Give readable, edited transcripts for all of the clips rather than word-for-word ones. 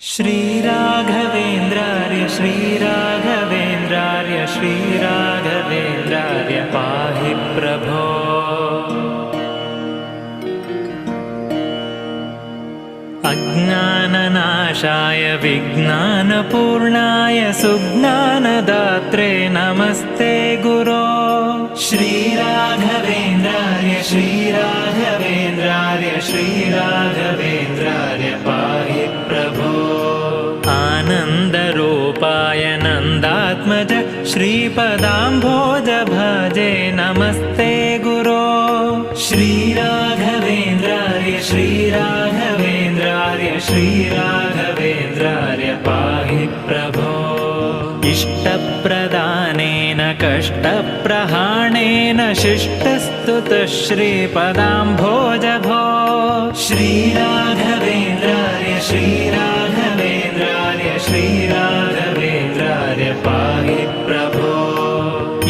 श्रीराघवेन्द्रार्य श्रीराघवेन्द्रार्य श्रीराघवेन्द्रार्य पाहि प्रभो। अज्ञाननाशाय विज्ञानपूर्णाय सुज्ञानदात्रे नमस्ते गुरो। श्रीराघवेन्द्रार्य श्रीराघवेन्द्रार्य श्रीराघवेन्द्रार्य पाहि प्रभो। आनन्दरूपाय नन्दात्मज श्रीपदाम्भोज भजे नमस्ते गुरो। श्रीराघवेन्द्रार्य श्रीराघवेन्द्रार्य श्रीराघवेन्द्रार्य पाहि प्रभो। इष्टप्रदानेन कष्टप्रहाणेन शिष्टस्तुतः श्रीपदाम्भोज भो। श्रीराघवेन्द्रार्य श्रीराघवेन्द्रार्य श्रीराघवेन्द्रार्य पाहि प्रभो।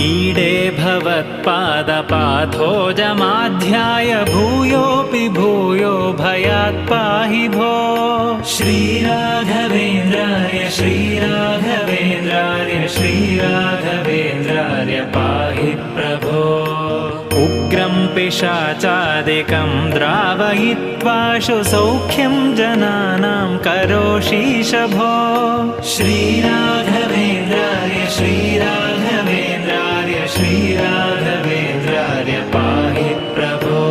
ईडे भवत्पादपाथोजमाध्याय भूयोऽपि भूयो भयात् पाहि भो। श्रीराघवेन्द्रार्य श्रीराघवेन्द्रार्य श्रीराघवेन्द्रार्य पाहि प्रभो। उग्रं पिशाचादिकं द्रावयित्वाशु सौख्यं जनानां करोषीश भो। श्रीराघवेन्द्रार्य श्रीराघवेन्द्रार्य श्रीराघवेन्द्रार्य पाहि प्रभो।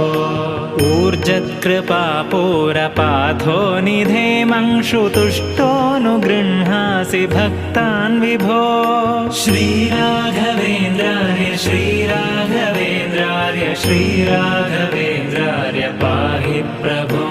ऊर्जत्कृपापूरपाथो निधेमंशुतुष्टोऽनुगृह्णासि भक्तान् विभो। श्रीराघवेन्द्रार्य श्रीराघवेन्द्रार्य श्रीराघवेन्द्रार्य पाहि प्रभो।